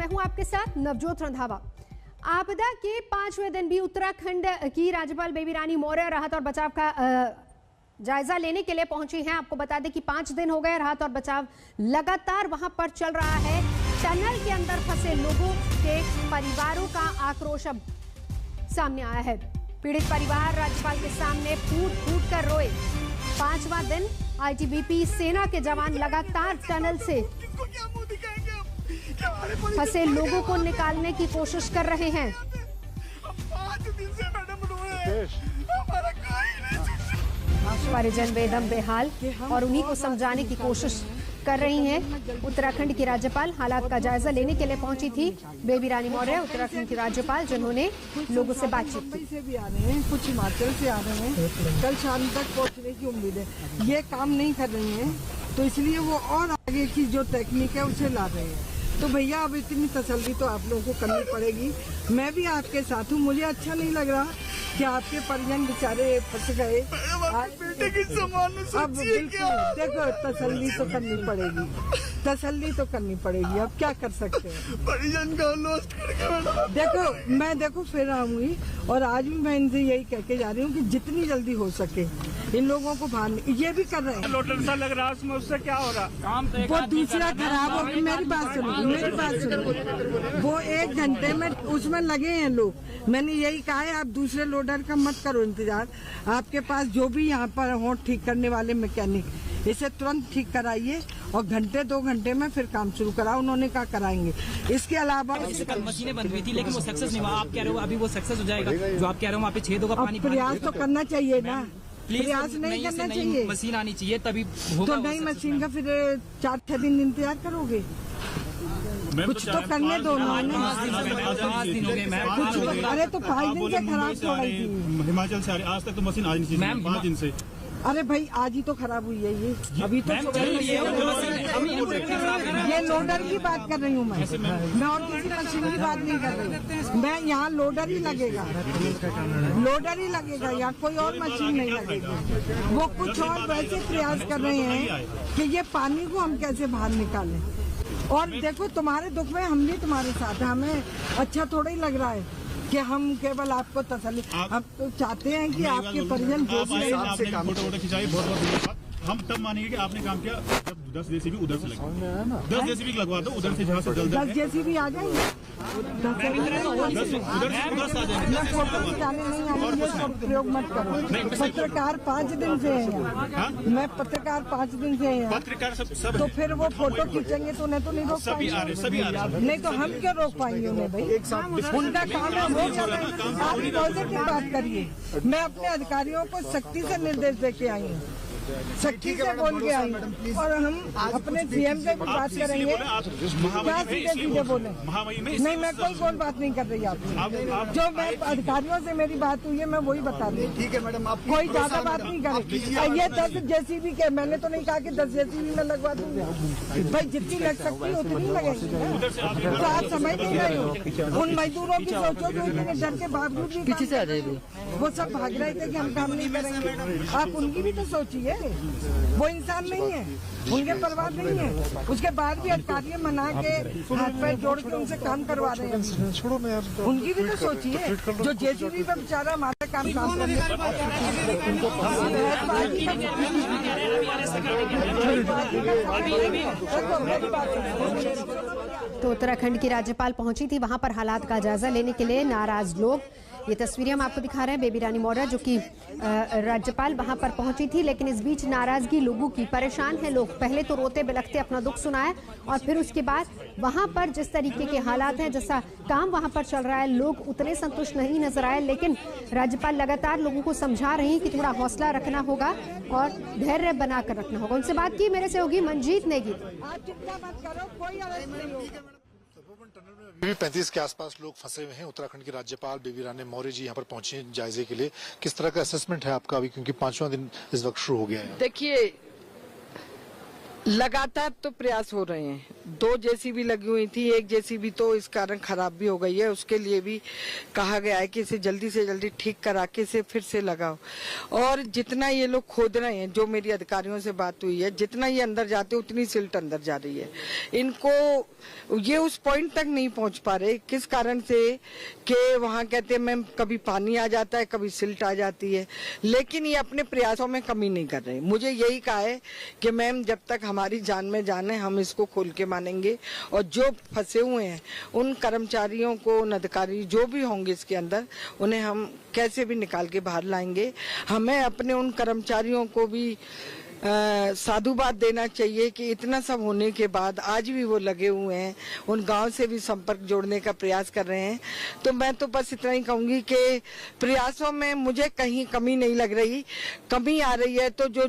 मैं हूं आपके साथ नवजोत रंधावा। आपदा के 5वें दिन भी उत्तराखंड की राज्यपाल बेबी रानी मौर्य राहत और बचाव का जायजा लेने के लिए पहुंची हैं। आपको बता दें कि 5 दिन हो गए, राहत और बचाव लगातार वहां पर चल रहा है। टनल के अंदर फंसे लोगों के परिवारों का आक्रोश अब सामने आया है। पीड़ित परिवार राज्यपाल के सामने फूट फूट कर रोए। 5वां दिन आईटीबीपी सेना के जवान लगातार टनल से फंसे लोगों को निकालने की कोशिश कर रहे हैं। परिजन बेदम बेहाल और उन्हीं को समझाने की कोशिश कर रही हैं। उत्तराखंड की राज्यपाल हालात का जायजा लेने के लिए पहुंची थी बेबी रानी मौर्य, उत्तराखंड की राज्यपाल, जिन्होंने लोगों से बातचीत की। से भी आ रहे हैं, कुछ हिमाचल से आ रहे हैं। कल शाम तक पहुंचने की उम्मीद है। ये काम नहीं कर रही हैं, तो इसलिए वो और आगे की जो टेक्निक है उसे ला रहे हैं। तो भैया अब इतनी तसल्ली तो आप लोगों को करनी पड़ेगी। मैं भी आपके साथ हूँ। मुझे अच्छा नहीं लग रहा कि आपके परिजन बेचारे फंस गए। बेटे की समान अब देखो तसल्ली तो करनी पड़ेगी, तसल्ली तो करनी पड़ेगी। अब क्या कर सकते हैं, परिजन का लॉस्ट करके देखो फिर आऊंगी और आज भी मैं इनसे यही कह के जा रही हूँ कि जितनी जल्दी हो सके इन लोगों को बाहर। ये भी कर रहे हैं। लोटन सा लग रहा है उसमें, उससे क्या हो रहा काम तो वो दूसरा खराब हो गया। मेरी बात सुनो। वो 1 घंटे में उसमें लगे हैं लोग। मैंने यही कहा है आप दूसरे लोडर का मत करो इंतजार। आपके पास जो भी यहाँ पर हो ठीक करने वाले मैकेनिक, इसे तुरंत ठीक कराइए और घंटे 2 घंटे में फिर काम शुरू कराओ। उन्होंने कहा कराएंगे। इसके अलावा मशीनें बंद हुई थी लेकिन वो सक्सेस नहीं हुआ। आप कह रहे हो अभी वो सक्सेस हो जाएगा? जो आप कह रहे हो वहाँ पे 6 का पानी। प्रयास तो करना चाहिए ना, प्रयास नहीं करना चाहिए। मशीन आनी चाहिए तभी तो नई मशीन का फिर 4-6 दिन इंतजार करोगे? कुछ तो करने दो ना। 5 दिन हो गए मैम। अरे तो 5 दिन से खराब हो गई थी। हिमाचल से आ रही, आज तक तो मशीन आज नहीं मैम 5 दिन से। अरे भाई आज ही तो खराब हुई है ये। अभी तो ये लोडर की बात कर रही हूँ मैं और किसी मशीन की बात नहीं कर रही। मैं यहाँ लोडर ही लगेगा, लोडर ही लगेगा, यहाँ कोई और मशीन नहीं लगेगी। वो कुछ और वैसे प्रयास कर रहे हैं कि ये पानी को हम कैसे बाहर निकालें। और देखो तुम्हारे दुख में हम भी तुम्हारे साथ हैं। हमें अच्छा थोड़ा ही लग रहा है कि हम केवल आपको तसल्ली, हम तो चाहते हैं कि आपके परिजन जो भी फोटो खिंचाई। बहुत बहुत धन्यवाद। हम तब मानेंगे कि आपने काम किया जब 10 जेसीबी उधर से लगे। 10 जेसीबी लगवा दो उधर से, जहाँ से जल्द 10 जेसीबी आ जाएंगे। प्रयोग मत करो। पत्रकार 5 दिन से है। मैं पत्रकार 5 दिन से है। पत्रकार सब तो फिर वो फोटो खींचेंगे तो उन्हें तो नहीं रोक पाएंगे। सभी आ रहे। नहीं तो हम क्यों रोक पाएंगे उन्हें भाई? उनका काम है वो कर रहे हैं। आप पॉजिटिव बात करिए। मैं अपने अधिकारियों को सख्ती से निर्देश दे के आई हूँ, सख्ती से बोल के आई हूँ। और हम अपने सीएम से भी बात करेंगे। क्या सीधे बोले? नहीं मैं कोई बात नहीं कर रही आपसे। जो मैं अधिकारियों से मेरी बात हुई है मैं वही बता रही हूँ। ठीक है मैडम, आप कोई ज्यादा बात नहीं करें। ये 10 जेसीबी के, मैंने तो नहीं कहा कि 10 जेसीबी में लगवा दूंगी भाई। जितनी लग सकती है उतनी लगेगी। तो आप समझ नहीं रहे हो। उन मजदूरों की सोचो जो इतने डर के बावजूद भी पीछे से आ जाएगी। वो सब भाग रहे थे कि हम काम नहीं करेंगे। आप उनकी भी तो सोचिए। वो इंसान नहीं है, उनके परिवार नहीं है। उसके बाद भी अधिकारी मना के हाथ पैर जोड़ के उनसे काम करवा रहे हैं। छोड़ो मैं उनकी भी तो सोचिए। जो जेसीबी पे बेचारा हमारा काम करने तो उत्तराखंड की राज्यपाल पहुंची थी वहां पर हालात का जायजा लेने के लिए। नाराज लोग, ये तस्वीरें हम आपको दिखा रहे हैं। बेबी रानी मौर्य जो कि राज्यपाल वहां पर पहुंची थी, लेकिन इस बीच नाराजगी लोगों की, परेशान है लोग। पहले तो रोते बिलखते अपना दुख सुनाया और फिर उसके बाद वहां पर जिस तरीके के हालात हैं, जैसा काम वहां पर चल रहा है, लोग उतने संतुष्ट नहीं नजर आए। लेकिन राज्यपाल लगातार लोगों को समझा रही हैं कि थोड़ा हौसला रखना होगा और धैर्य बनाकर रखना होगा। उनसे बात की मेरे सहयोगी मंजीत नेगी। अभी 35 के आसपास लोग फंसे हुए हैं। उत्तराखंड की राज्यपाल बेबी रानी मौर्य जी यहाँ पर पहुंचे हैं जायजे के लिए। किस तरह का असेसमेंट है आपका अभी, क्योंकि 5वां दिन इस वक्त शुरू हो गया है? देखिए लगातार तो प्रयास हो रहे हैं। 2 जेसीबी लगी हुई थी, एक जेसीबी तो इस कारण खराब भी हो गई है, उसके लिए भी कहा गया है कि इसे जल्दी से जल्दी ठीक करा के इसे फिर से लगाओ। और जितना ये लोग खोद रहे हैं, जो मेरी अधिकारियों से बात हुई है, जितना ये अंदर जाते उतनी सिल्ट अंदर जा रही है। इनको ये उस पॉइंट तक नहीं पहुंच पा रहे, किस कारण से कि वहाँ कहते हैं मैम कभी पानी आ जाता है, कभी सिल्ट आ जाती है, लेकिन ये अपने प्रयासों में कमी नहीं कर रहे। मुझे यही कहा है कि मैम जब तक हमारी जान में जान है हम इसको खोल के मानेंगे, और जो फंसे हुए हैं उन कर्मचारियों को, उन अधिकारी जो भी होंगे इसके अंदर, उन्हें हम कैसे भी निकाल के बाहर लाएंगे। हमें अपने उन कर्मचारियों को भी साधुवाद देना चाहिए कि इतना सब होने के बाद आज भी वो लगे हुए हैं, उन गांव से भी संपर्क जोड़ने का प्रयास कर रहे हैं। तो मैं तो बस इतना ही कहूंगी कि प्रयासों में मुझे कहीं कमी नहीं लग रही। कमी आ रही है तो जो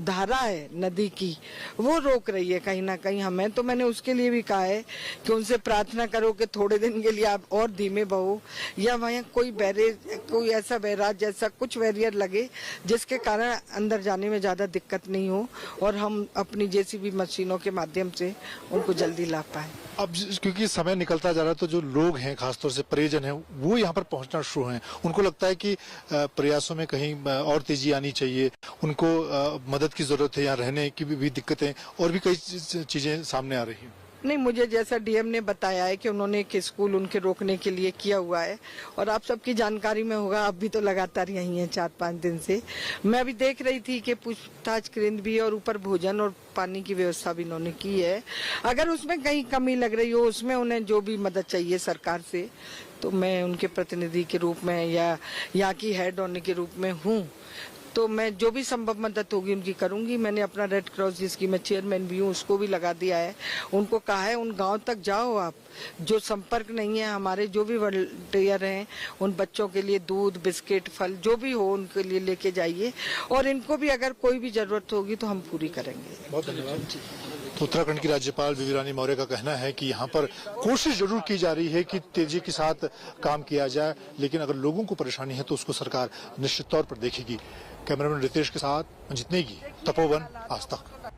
धारा है नदी की वो रोक रही है कहीं ना कहीं हमें। तो मैंने उसके लिए भी कहा है कि उनसे प्रार्थना करो कि थोड़े दिन के लिए आप और धीमे बहो, या वहाँ कोई बैरेज, कोई ऐसा बैराज जैसा कुछ बैरियर लगे जिसके कारण अंदर जाने में ज्यादा दिक्कत नहीं हो और हम अपनी जेसीबी मशीनों के माध्यम से उनको जल्दी ला पाए। अब क्योंकि समय निकलता जा रहा है तो जो लोग हैं, खासतौर से परिजन हैं, वो यहाँ पर पहुंचना शुरू हैं। उनको लगता है कि प्रयासों में कहीं और तेजी आनी चाहिए, उनको मदद की जरूरत है, यहाँ रहने की भी दिक्कतें और भी कई चीजें सामने आ रही हैं। नहीं, मुझे जैसा डीएम ने बताया है कि उन्होंने एक स्कूल उनके रोकने के लिए किया हुआ है, और आप सबकी जानकारी में होगा, आप भी तो लगातार यही हैं 4-5 दिन से। मैं अभी देख रही थी कि पूछताछ केंद्र भी और ऊपर भोजन और पानी की व्यवस्था भी इन्होंने की है। अगर उसमें कहीं कमी लग रही हो, उसमें उन्हें जो भी मदद चाहिए सरकार से, तो मैं उनके प्रतिनिधि के रूप में या यहाँ की हेड होने के रूप में हूँ, तो मैं जो भी संभव मदद होगी उनकी करूंगी। मैंने अपना रेड क्रॉस, जिसकी मैं चेयरमैन भी हूँ, उसको भी लगा दिया है। उनको कहा है उन गांव तक जाओ आप, जो संपर्क नहीं है, हमारे जो भी वॉलंटियर हैं, उन बच्चों के लिए दूध, बिस्किट, फल जो भी हो उनके लिए लेके जाइए, और इनको भी अगर कोई भी जरूरत होगी तो हम पूरी करेंगे। बहुत धन्यवाद। तो उत्तराखंड की राज्यपाल बेबी रानी मौर्य का कहना है कि यहाँ पर कोशिश जरूर की जा रही है कि तेजी के साथ काम किया जाए, लेकिन अगर लोगों को परेशानी है तो उसको सरकार निश्चित तौर पर देखेगी। कैमरामैन रितेश के साथ मंजीत नेगी, तपोवन, आज तक।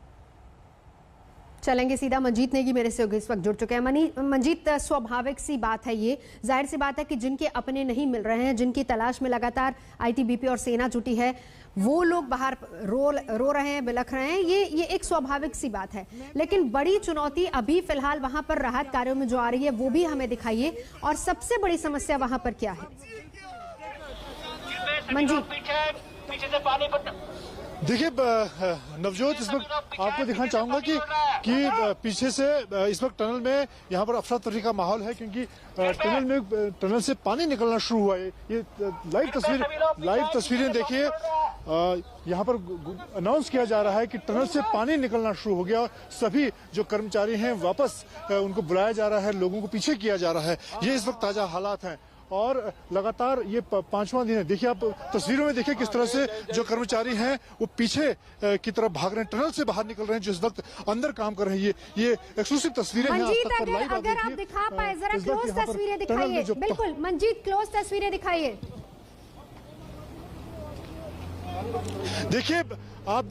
चलेंगे सीधा, मंजीत नेगी मेरे से इस वक्त जुड़ चुके हैं। मंजीत, स्वाभाविक सी बात है, ये जाहिर सी बात है कि जिनके अपने नहीं मिल रहे हैं, जिनकी तलाश में लगातार आईटीबीपी और सेना जुटी है, वो लोग बाहर रो रहे हैं, बिलख रहे हैं, ये एक स्वाभाविक सी बात है। लेकिन बड़ी चुनौती अभी फिलहाल वहां पर राहत कार्यों में जो आ रही है वो भी हमें दिखाइए, और सबसे बड़ी समस्या वहां पर क्या है मंजीत? देखिए नवजोत, इस वक्त आपको दिखाना चाहूंगा कि पीछे से इस वक्त टनल में यहाँ पर अफरा तफरी का माहौल है, क्योंकि टनल से पानी निकलना शुरू हुआ है। ये लाइव तस्वीरें देखिए, यहाँ पर अनाउंस किया जा रहा है कि टनल से पानी निकलना शुरू हो गया और सभी जो कर्मचारी हैं वापस उनको बुलाया जा रहा है, लोगों को पीछे किया जा रहा है। ये इस वक्त ताजा हालात हैं और लगातार ये 5वां दिन है। देखिए आप तस्वीरों में देखिए किस तरह से जो कर्मचारी हैं वो पीछे की तरफ भाग रहे हैं, टनल से बाहर निकल रहे हैं, जो इस वक्त अंदर काम कर रहे हैं। ये एक्सक्लूसिव तस्वीरें हैं। मंजीत, अगर आप दिखा पाए जरा क्लोज तस्वीरें दिखाइए। बिल्कुल मंजीत, क्लोज तस्वीरें दिखाइए। देखिए आप,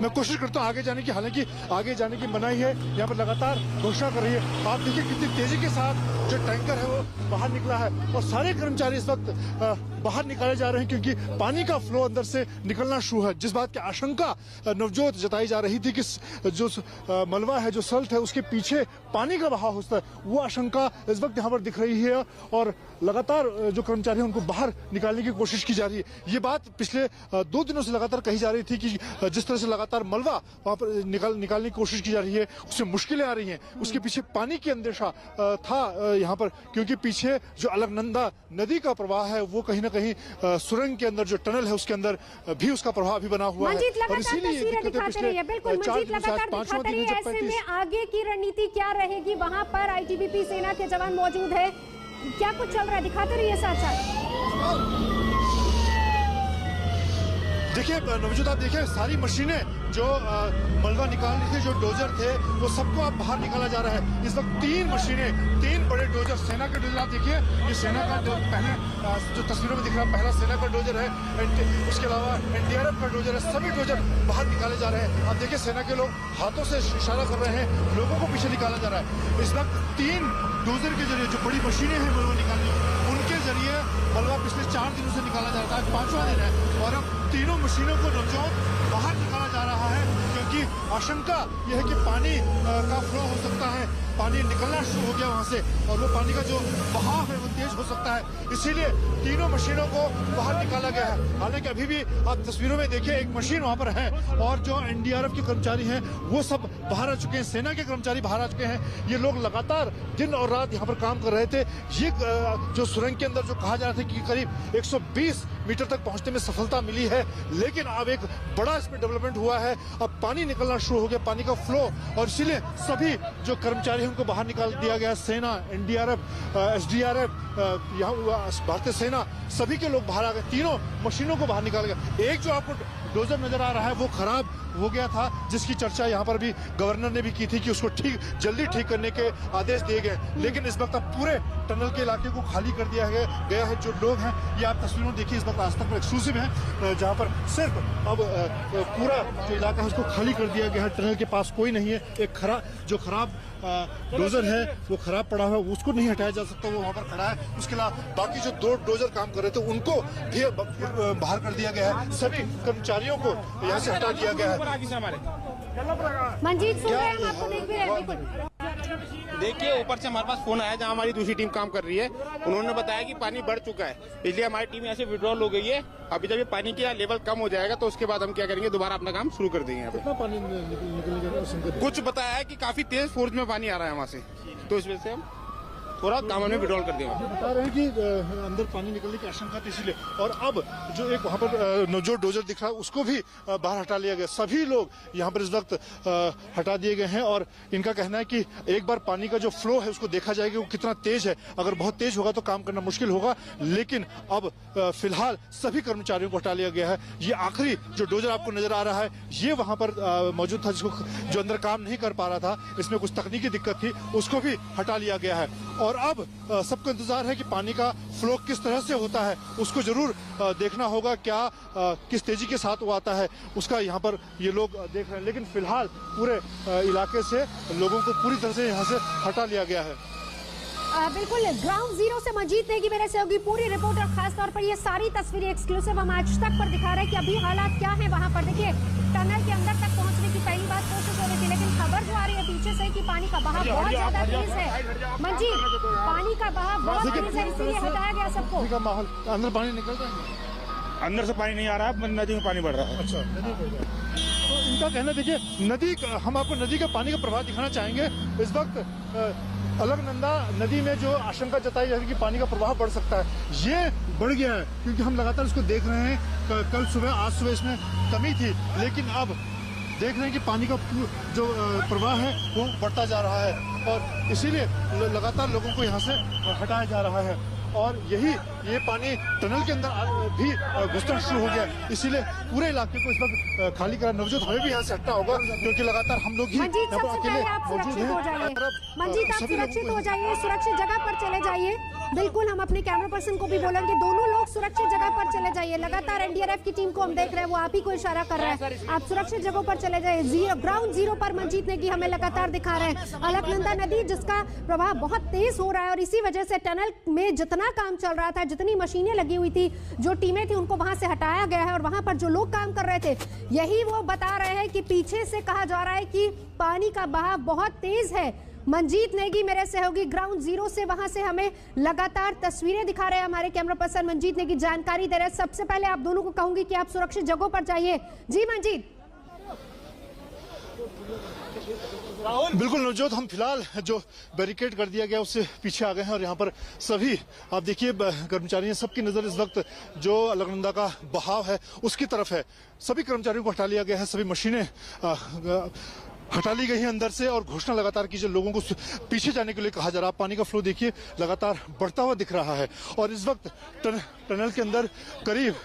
मैं कोशिश करता हूँ आगे जाने की, हालांकि आगे जाने की मनाही है, यहाँ पर लगातार घोषणा कर रही है। आप देखिए कितनी तेजी के साथ जो टैंकर है वो बाहर निकला है और सारे कर्मचारी इस वक्त बाहर निकाले जा रहे हैं, क्योंकि पानी का फ्लो अंदर से निकलना शुरू है। जिस बात की आशंका नवजोत जताई जा रही थी कि जो मलबा है, जो सल्ट है, उसके पीछे पानी का बहाव होता है, वो आशंका इस वक्त यहाँ पर दिख रही है और लगातार जो कर्मचारी हैं उनको बाहर निकालने की कोशिश की जा रही है। ये बात पिछले 2 दिनों से लगातार कही जा रही थी कि जिस तरह से लगातार मलबा वहां पर निकालने की कोशिश की जा रही है, उससे मुश्किलें आ रही हैं। उसके पीछे पानी की अंदेशा था यहाँ पर, क्योंकि पीछे जो अलकनंदा नदी का प्रवाह है वो कहीं ना कहीं सुरंग के अंदर, जो टनल है उसके अंदर भी उसका प्रभाव भी बना हुआ है। और इसीलिए बिल्कुल मंजीत लगातार दिखाते रहिए। ऐसे में आगे की रणनीति क्या रहेगी? वहां पर आईटीबीपी सेना के जवान मौजूद है, क्या कुछ चल रहा है? दिखाते रहिए साथ साथ। देखिए नवजोत, आप देखिए सारी मशीनें जो मलबा निकाल रही थी, जो डोजर थे, वो सबको अब बाहर निकाला जा रहा है। इस वक्त 3 मशीनें, 3 बड़े डोजर, सेना के डोजर, आप देखिए ये सेना का जो पहले जो तस्वीरों में दिख रहा है, पहला सेना का डोजर है, उसके अलावा एनडीआरएफ का डोजर है, सभी डोजर बाहर निकाले जा रहे हैं। आप देखिए सेना के लोग हाथों से इशारा कर रहे हैं, लोगों को पीछे निकाला जा रहा है। इस वक्त 3 डोजर के जरिए जो बड़ी मशीनें हैं मलबा निकालने, उनके जरिए मलबा पिछले 4 दिनों से निकाला जा रहा था, आज 5वां दिन है और अब तीनों मशीनों को नवजोत बाहर निकाला जा रहा है, क्योंकि आशंका यह है कि पानी का फ्लो हो सकता है, पानी निकलना शुरू हो गया वहां से और वो पानी का जो बहाव है वो तेज हो सकता है, इसीलिए तीनों मशीनों को बाहर निकाला गया है। हालांकि अभी भी आप तस्वीरों में देखिए एक मशीन वहां पर है और जो एनडीआरएफ के कर्मचारी हैं वो सब बाहर आ चुके हैं, सेना के कर्मचारी बाहर आ चुके हैं। ये लोग लगातार दिन और रात यहाँ पर काम कर रहे थे। ये जो सुरंग के अंदर जो कहा जा रहा था कि करीब 120 मीटर तक पहुंचने में सफलता मिली है, लेकिन अब एक बड़ा इसमें डेवलपमेंट हुआ है, अब पानी निकलना शुरू हो गया, पानी का फ्लो, और इसीलिए सभी जो कर्मचारी हैं उनको बाहर निकाल दिया गया। सेना, एनडीआरएफ, एसडीआरएफ, यहाँ भारतीय सेना, सभी के लोग बाहर आ गए, तीनों मशीनों को बाहर निकाल गया। एक जो आपको डोजर नजर आ रहा है वो खराब हो गया था, जिसकी चर्चा यहाँ पर भी गवर्नर ने भी की थी कि उसको जल्दी ठीक करने के आदेश दिए गए, लेकिन इस वक्त अब पूरे टनल के इलाके को खाली कर दिया गया है। जो लोग हैं ये आप तस्वीरों देखिए, इस वक्त आज तक एक्सक्लूसिव है, जहाँ पर सिर्फ अब पूरा जो इलाका है उसको खाली कर दिया गया है। टनल के पास कोई नहीं है, एक खराब डोजर है वो खराब पड़ा हुआ है, उसको नहीं हटाया जा सकता, वो वहाँ पर खड़ा है। उसके अलावा बाकी जो 2 डोजर काम कर रहे थे उनको भी बाहर कर दिया गया है, सभी कर्मचारियों को यहाँ से हटा दिया गया है। मंजीत सुन रहे हैं हम आपको, देख भी रहे हैं। देखिए ऊपर से हमारे पास फोन आया जहाँ हमारी दूसरी टीम काम कर रही है, उन्होंने बताया कि पानी बढ़ चुका है, इसलिए हमारी टीम यहाँ से विड्रॉल हो गई है। अभी जब ये पानी का लेवल कम हो जाएगा तो उसके बाद हम क्या करेंगे, दोबारा अपना काम शुरू कर देंगे। यहाँ पे कितना पानी निकलने का कुछ बताया है कि काफी तेज फोर्स में पानी आ रहा है वहाँ से, तो इस वजह से हम थोड़ा काम में विड्रॉल कर दिया। बता रहे हैं कि अंदर पानी निकलने की आशंका थी इसलिए, और अब जो एक वहाँ पर जो डोजर दिख रहा है उसको भी बाहर हटा लिया गया। सभी लोग यहाँ पर इस वक्त हटा दिए गए हैं और इनका कहना है कि एक बार पानी का जो फ्लो है उसको देखा जाएगा वो कितना तेज है। अगर बहुत तेज होगा तो काम करना मुश्किल होगा, लेकिन अब फिलहाल सभी कर्मचारियों को हटा लिया गया है। ये आखिरी जो डोजर आपको नजर आ रहा है ये वहाँ पर मौजूद था, जिसको जो अंदर काम नहीं कर पा रहा था, इसमें कुछ तकनीकी दिक्कत थी, उसको भी हटा लिया गया है। और अब सबको इंतजार है कि पानी का फ्लो किस तरह से होता है, उसको जरूर देखना होगा, क्या किस तेजी के साथ वो आता है, उसका यहाँ पर ये लोग देख रहे हैं। लेकिन फिलहाल पूरे इलाके से लोगों को पूरी तरह से यहाँ से हटा लिया गया है। बिल्कुल, ग्राउंड जीरो से मंजीत नेगी मेरे सहयोगी पूरी रिपोर्ट, और खास तौर पर ये सारी तस्वीरें एक्सक्लूसिव हम आज तक पर दिखा रहे हैं कि अभी हालात क्या है वहां पर। देखिए टनल के अंदर तक पहुंचने की पहली बात कोशिश हो रही थी, लेकिन खबर जो आ रही है पीछे से कि पानी का बहाव बहुत ज्यादा तेज है। मंजीत, पानी का बहाव बहुत तेज है, इसीलिए हटाया गया सबको। माहौल अंदर पानी निकल रहा है, अंदर से पानी नहीं आ रहा है, नदी में पानी बढ़ रहा है। अच्छा, तो इनका कहना, देखिए नदी, हम आपको नदी का पानी का प्रवाह दिखाना चाहेंगे। इस वक्त अलकनंदा नदी में जो आशंका जताई जा रही है कि पानी का प्रवाह बढ़ सकता है, ये बढ़ गया है, क्योंकि हम लगातार इसको देख रहे हैं। कल सुबह, आज सुबह इसमें कमी थी, लेकिन अब देख रहे हैं कि पानी का जो प्रवाह है वो बढ़ता जा रहा है, और इसीलिए लगातार लोगों को यहाँ से हटाया जा रहा है। और ये पानी टनल के अंदर भी घुसना शुरू हो गया, इसीलिए पूरे इलाके को इस वक्त खाली करा। नवजोत, हमें भी यहाँ से हटना होगा, क्योंकि लगातार हम लोग ही मंजीत, यहाँ पर सबसे अकेले पहले आप मौजूद सुरक्षित हो हैं। जाइए। मंजीत, आप सुरक्षित हो जाइए, सुरक्षित जगह पर चले जाइए। बिल्कुल, हम अपने कैमरा पर्सन को भी बोलेंगे, दोनों लोग सुरक्षित जगह पर चले जाइए। लगातार एनडीआरएफ की टीम को हम देख रहे हैं, वो आप ही को इशारा कर रहा है, आप सुरक्षित जगहों पर चले जाइए। ग्राउंड जीरो पर मंजीत नेगी हमें लगातार दिखा रहे हैं अलकनंदा नदी, जिसका प्रवाह बहुत तेज हो रहा है, और इसी वजह से टनल में जितना काम चल रहा था, जितनी मशीनें लगी हुई थी, जो टीमें थी, उनको वहां से हटाया गया है। और वहां पर जो लोग काम कर रहे थे, यही वो बता रहे हैं कि पीछे से कहा जा रहा है कि पानी का बहाव बहुत तेज है। मंजीत नेगी मेरे सहयोगी ग्राउंड जीरो से वहां से हमें लगातार तस्वीरें दिखा रहे हैं हमारे कैमरा पर्सन मंजीत नेगी, जानकारी दे रहे हैं। सबसे पहले आप दोनों को कहूंगी कि आप सुरक्षित जगहों पर जाइए। जी मंजीत। बिल्कुल नवजोत, हम फिलहाल जो बैरिकेड कर दिया गया उससे पीछे आ गए हैं, और यहाँ पर सभी आप देखिए कर्मचारी हैं, सबकी नजर इस वक्त जो अलकनंदा का बहाव है उसकी तरफ है। सभी कर्मचारियों को हटा लिया गया है, सभी मशीनें हटा ली गई है अंदर से और घोषणा लगातार की जो लोगों को पीछे जाने के लिए कहा जा रहा है। पानी का फ्लो देखिए लगातार बढ़ता हुआ दिख रहा है और इस वक्त टनल के अंदर करीब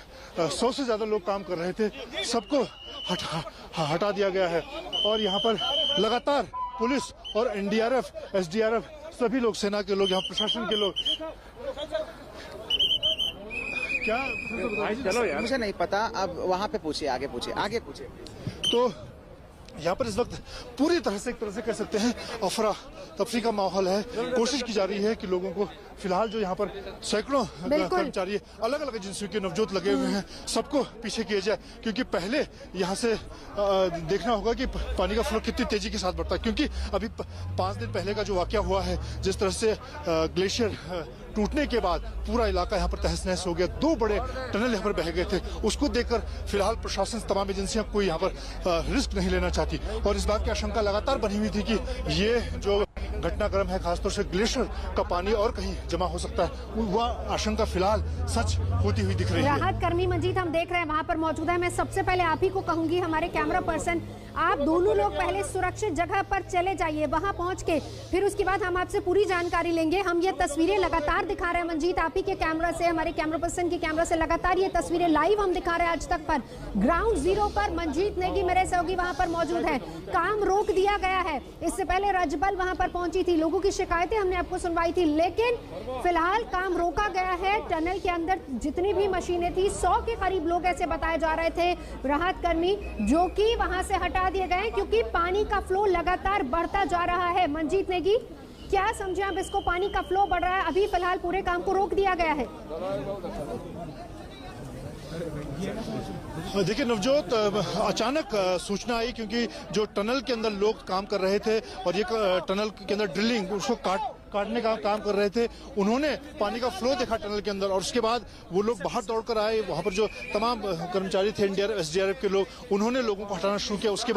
100 से ज्यादा लोग काम कर रहे थे, सबको हटा दिया गया है और यहाँ पर लगातार पुलिस और एनडीआरएफ, एसडीआरएफ सभी लोग, सेना के लोग, यहाँ प्रशासन के लोग। क्या चलो यार, मुझे नहीं पता, अब वहाँ पे पूछिए, आगे पूछिए। तो यहाँ पर इस वक्त पूरी तरह से, एक तरह से कह सकते हैं, अफरा तफरी का माहौल है। कोशिश की जा रही है कि लोगों को, फिलहाल जो यहाँ पर सैकड़ों कर्मचारी अलग अलग एजेंसियों के नवजोत लगे हुए हैं, सबको पीछे किया जाए, क्योंकि पहले यहाँ से देखना होगा कि पानी का फ्लो कितनी तेजी के साथ बढ़ता है। क्योंकि अभी 5 दिन पहले का जो वाकया हुआ है, जिस तरह से ग्लेशियर टूटने के बाद पूरा इलाका यहाँ पर तहस नहस हो गया, 2 बड़े टनल यहाँ पर बह गए थे, उसको देखकर फिलहाल प्रशासन, तमाम एजेंसियां कोई यहाँ पर रिस्क नहीं लेना चाहती और इस बात की आशंका लगातार बनी हुई थी कि ये जो घटनाक्रम है, खासतौर से ग्लेशियर का पानी और कहीं जमा हो सकता है, वह आशंका फिलहाल सच होती हुई दिख रही है। राहत कर्मी मंजीत हम देख रहे हैं वहां पर मौजूद है। मैं सबसे पहले आप ही को कहूंगी, हमारे कैमरा पर्सन, आप दोनों लोग पहले सुरक्षित जगह पर चले जाइए, वहां पहुंच के फिर उसके बाद हम आपसे पूरी जानकारी लेंगे। हम ये तस्वीरें लगातार दिखा रहे हैं मंजीत, आप ही के कैमरा से, हमारे कैमरा पर्सन के कैमरा से लगातार ये तस्वीरें लाइव हम दिखा रहे हैं आज तक पर। ग्राउंड जीरो पर मंजीत नेगी मेरे सहयोगी वहां पर मौजूद है। काम रोक दिया गया है। इससे पहले राज्यपाल वहां पर पहुंची थी, लोगों की शिकायतें हमने आपको सुनवाई थी, लेकिन फिलहाल काम रोका गया है। टनल के अंदर जितनी भी मशीनें थी, 100 के करीब लोग ऐसे बताए जा रहे थे राहत कर्मी, जो कि वहां से हटा दिए गए क्योंकि पानी का फ्लो लगातार बढ़ता जा रहा है। मंजीत नेगी, क्या समझे आप इसको? पानी का फ्लो बढ़ रहा है, अभी फिलहाल पूरे काम को रोक दिया गया है। देखिए नवजोत, अचानक सूचना आई क्योंकि जो टनल के अंदर लोग काम कर रहे थे और ये टनल के अंदर ड्रिलिंग, उसको काटने का काम कर रहे थे, उन्होंने पानी का फ्लो देखा टनल के अंदर और उसके बाद वो लोग बाहर दौड़कर आए। वहां पर जो तमाम कर्मचारी थे, एनडीआरएफ, एसडीआरएफ के लोग, उन्होंने लोगों को हटाना शुरू किया। उसके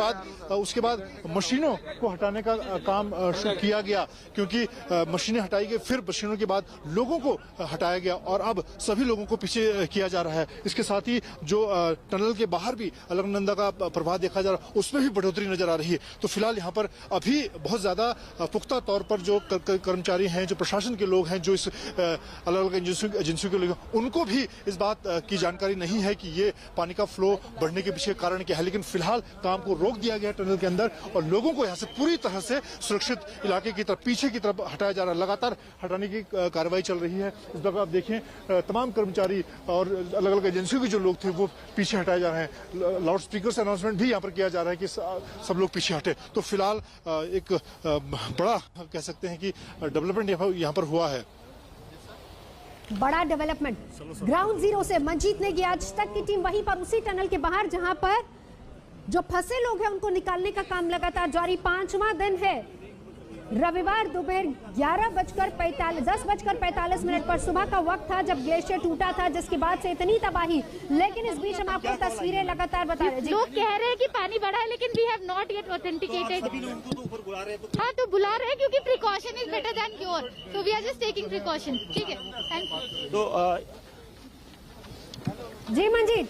बाद मशीनों को हटाने का काम शुरू किया गया, क्योंकि मशीनें हटाई गई, फिर मशीनों के बाद लोगों को हटाया गया और अब सभी लोगों को पीछे किया जा रहा है। इसके साथ ही जो टनल के बाहर भी अलकनंदा का प्रभाव देखा जा रहा है, उसमें भी बढ़ोतरी नजर आ रही है। तो फिलहाल यहाँ पर अभी बहुत ज्यादा पुख्ता तौर पर जो कर्मचारी हैं, जो प्रशासन के लोग हैं, जो इस अलग अलग एजेंसियों के लोग, उनको भी इस बात की जानकारी नहीं है कि ये पानी का फ्लो बढ़ने के पीछे कारण क्या है। लेकिन फिलहाल काम को रोक दिया गया टनल के अंदर और लोगों को यहाँ से पूरी तरह से सुरक्षित इलाके की तरफ, पीछे की तरफ हटाया जा रहा है। लगातार हटाने की कार्रवाई चल रही है। इस वक्त आप देखें, तमाम कर्मचारी और अलग अलग एजेंसियों के जो लोग थे वो पीछे हटाए जा रहे हैं। लाउड स्पीकर से अनाउंसमेंट भी यहाँ पर किया जा रहा है कि सब लोग पीछे हटे। तो फिलहाल एक बड़ा कह सकते हैं कि डेवलपमेंट यहाँ पर हुआ है। बड़ा डेवलपमेंट ग्राउंड जीरो से मंजीत नेगी, आज तक की टीम वहीं पर उसी टनल के बाहर जहां पर जो फंसे लोग हैं उनको निकालने का काम लगातार जारी। 5वां दिन है। रविवार दोपहर 10:45 पर सुबह का वक्त था जब ग्लेशियर टूटा था, जिसके बाद से इतनी तबाही। लेकिन इस बीच हम आपको तस्वीरें लगातार बता रहे हैं। लोग कह रहे हैं कि पानी बढ़ा है, लेकिन we have not yet authenticated. हाँ, तो बुला रहे हैं क्योंकि precaution is better than cure, so we are just taking precaution. ठीक है, थैंक यू। जी मंजीत,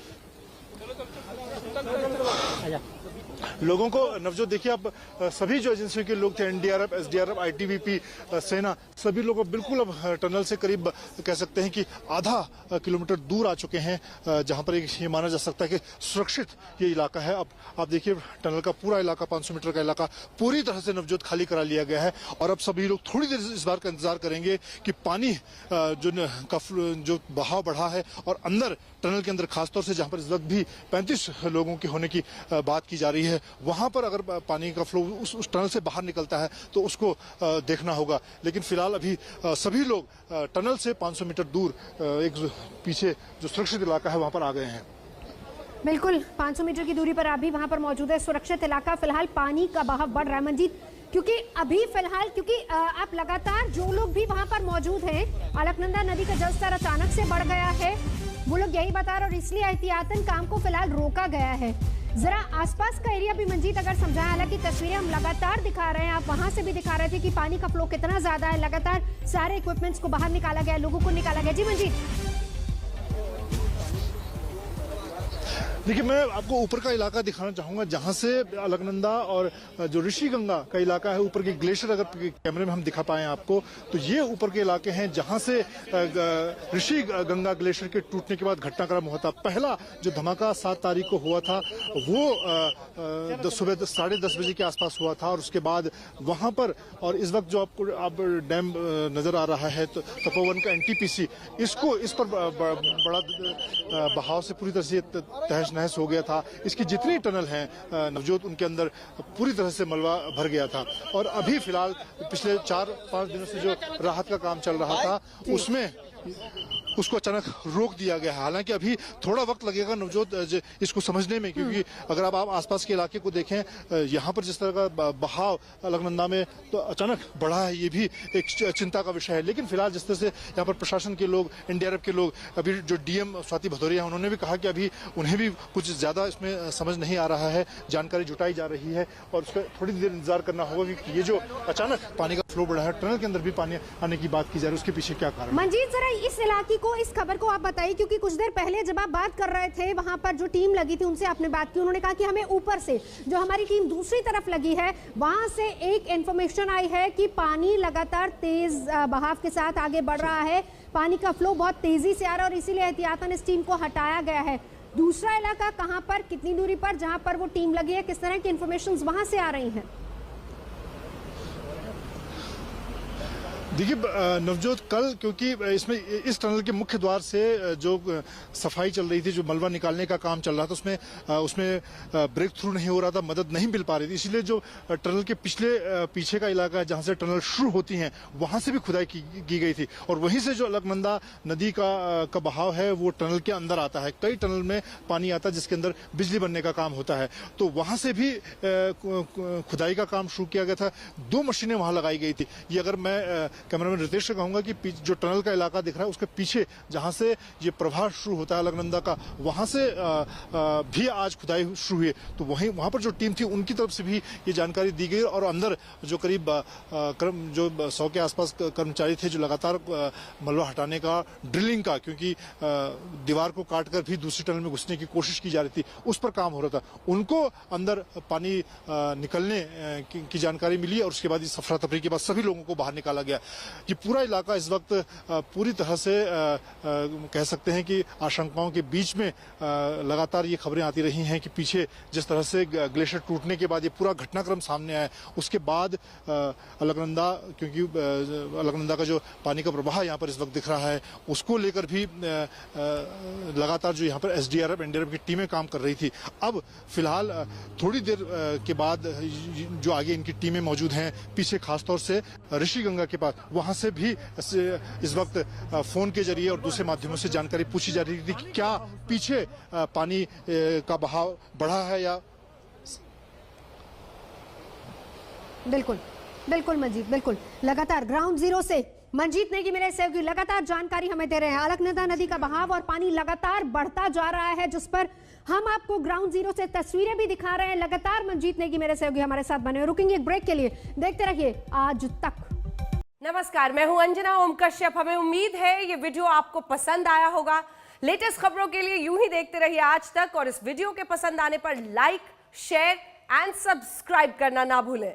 लोगों को नवजोत देखिए, अब सभी जो एजेंसियों के लोग थे, एनडीआरएफ, एसडीआरएफ, आईटीबीपी, सेना, सभी लोग बिल्कुल अब टनल से करीब कह सकते हैं कि आधा किलोमीटर दूर आ चुके हैं, जहां पर ये माना जा सकता है कि सुरक्षित ये इलाका है। अब आप देखिए टनल का पूरा इलाका, 500 मीटर का इलाका पूरी तरह से नवजोत खाली करा लिया गया है और अब सभी लोग थोड़ी देर इस बार का इंतजार करेंगे कि पानी जो बहाव बढ़ा है और अंदर टनल के अंदर, खासतौर से जहां पर इस वक्त भी 35 लोगों के होने की बात की जा रही है, वहां पर अगर पानी का फ्लो उस टनल से बाहर निकलता है तो उसको देखना होगा। लेकिन फिलहाल अभी सभी लोग टनल से 500 मीटर दूर एक पीछे जो सुरक्षित इलाका है वहां पर आ गए हैं। बिल्कुल 500 मीटर की दूरी पर आप भी वहां पर मौजूद है। सुरक्षित इलाका, फिलहाल पानी का बहाव बढ़ रहा है मंजीत, क्योंकि अभी फिलहाल आप लगातार जो लोग भी वहां पर मौजूद हैं, अलकनंदा नदी का जलस्तर अचानक से बढ़ गया है, वो लोग यही बता रहे और इसलिए एहतियातन काम को फिलहाल रोका गया है। जरा आसपास का एरिया भी मंजीत अगर समझाएं, हालांकि तस्वीरें हम लगातार दिखा रहे हैं, आप वहां से भी दिखा रहे थे कि पानी का फ्लो कितना ज्यादा है, लगातार सारे इक्विपमेंट्स को बाहर निकाला गया, लोगों को निकाला गया। जी मंजीत। देखिए, मैं आपको ऊपर का इलाका दिखाना चाहूंगा जहां से अलकनंदा और जो ऋषि गंगा का इलाका है, ऊपर के ग्लेशियर अगर कैमरे में हम दिखा पाए आपको, तो ये ऊपर के इलाके हैं जहां से ऋषि गंगा ग्लेशियर के टूटने के बाद घटनाक्रम हुआ था। पहला जो धमाका 7 तारीख को हुआ था वो सुबह 10:30 बजे के आसपास हुआ था, और उसके बाद वहां पर, और इस वक्त जो आपको अब डैम नजर आ रहा है तो तपोवन का NTPC, इस पर बड़ा बहाव से पूरी तरह से तहस नहस हो गया था। इसकी जितनी टनल हैं नवजोत, उनके अंदर पूरी तरह से मलबा भर गया था। और अभी फिलहाल पिछले 4-5 दिनों से जो राहत का काम चल रहा था उसको अचानक रोक दिया गया है। हालांकि अभी थोड़ा वक्त लगेगा नवजोत इसको समझने में, क्योंकि अगर आप आसपास के इलाके को देखें, यहाँ पर जिस तरह का बहाव अलकनंदा में तो अचानक बढ़ा है, ये भी एक चिंता का विषय है। लेकिन फिलहाल जिस तरह से यहाँ पर प्रशासन के लोग, NDRF के लोग, अभी जो DM स्वाति भदौरिया, उन्होंने भी कहा कि अभी उन्हें भी कुछ ज्यादा इसमें समझ नहीं आ रहा है, जानकारी जुटाई जा रही है और उसका थोड़ी देर इंतजार करना होगा कि ये जो अचानक पानी का फ्लो बढ़ा है, टनल के अंदर भी पानी आने की बात की जा रही है, उसके पीछे क्या कारण है। मंजीत, जरा इस इलाके को, इस खबर को आप बताइए, क्योंकि कुछ देर पहले जब आप बात कर रहे थे, वहां पर जो टीम लगी थी उनसे आपने बात की, उन्होंने कहा कि हमें ऊपर से जो हमारी टीम दूसरी तरफ लगी है वहां से एक इंफॉर्मेशन आई है कि पानी लगातार तेज बहाव के साथ आगे बढ़ रहा है, पानी का फ्लो बहुत तेजी से आ रहा है और इसीलिए एहतियातन इस टीम को हटाया गया है। दूसरा इलाका कहां पर, कितनी दूरी पर जहां पर वो टीम लगी है, किस तरह की इंफॉर्मेशन वहां से आ रही है? देखिए नवजोत, कल क्योंकि इसमें इस टनल के मुख्य द्वार से जो सफाई चल रही थी, जो मलबा निकालने का काम चल रहा था, उसमें ब्रेक थ्रू नहीं हो रहा था, मदद नहीं मिल पा रही थी, इसलिए जो टनल के पीछे का इलाका है जहां से टनल शुरू होती हैं, वहां से भी खुदाई की गई थी। और वहीं से जो अलकनंदा नदी का बहाव है वो टनल के अंदर आता है। कई टनल में पानी आता है जिसके अंदर बिजली बनने का काम होता है, तो वहां से भी खुदाई का काम शुरू किया गया था। 2 मशीनें वहां लगाई गई थी। ये अगर मैं कैमरामैन रितेश से कहूंगा कि जो टनल का इलाका दिख रहा है उसके पीछे जहां से ये प्रवाह शुरू होता है अलकनंदा का, वहां से भी आज खुदाई शुरू हुई। तो वहां पर जो टीम थी उनकी तरफ से भी ये जानकारी दी गई, और अंदर जो करीब 100 के आसपास कर्मचारी थे जो लगातार मलबा हटाने का, ड्रिलिंग का, क्योंकि दीवार को काटकर भी दूसरी टनल में घुसने की कोशिश की जा रही थी, उस पर काम हो रहा था। उनको अंदर पानी निकलने की जानकारी मिली और उसके बाद इस अफरा तफरी के बाद सभी लोगों को बाहर निकाला गया। ये पूरा इलाका इस वक्त पूरी तरह से कह सकते हैं कि आशंकाओं के बीच में लगातार ये खबरें आती रही हैं कि पीछे जिस तरह से ग्लेशियर टूटने के बाद ये पूरा घटनाक्रम सामने आया, उसके बाद अलकनंदा, क्योंकि अलकनंदा का जो पानी का प्रवाह यहाँ पर इस वक्त दिख रहा है, उसको लेकर भी लगातार जो यहाँ पर SDRF NDRF की टीमें काम कर रही थी। अब फिलहाल थोड़ी देर के बाद जो आगे इनकी टीमें मौजूद हैं पीछे, खासतौर से ऋषि गंगा के पास, वहां से भी इस वक्त फोन के जरिए और दूसरे माध्यमों से जानकारी पूछी जा रही थी कि क्या पीछे पानी का बहाव बढ़ा है या। बिल्कुल बिल्कुल मंजीत, बिल्कुल लगातार ग्राउंड जीरो से मंजीत नेगी मेरे सहयोगी लगातार जानकारी हमें दे रहे हैं। अलकनंदा नदी का बहाव और पानी लगातार बढ़ता जा रहा है, जिस पर हम आपको ग्राउंड जीरो से तस्वीरें भी दिखा रहे हैं। लगातार मंजीत नेगी मेरे सहयोगी हमारे साथ बने। रुकेंगे एक ब्रेक के लिए, देखते रहिए आज तक। नमस्कार, मैं हूं अंजना ओम कश्यप। हमें उम्मीद है ये वीडियो आपको पसंद आया होगा। लेटेस्ट खबरों के लिए यूं ही देखते रहिए आज तक, और इस वीडियो के पसंद आने पर लाइक, शेयर एंड सब्सक्राइब करना ना भूलें।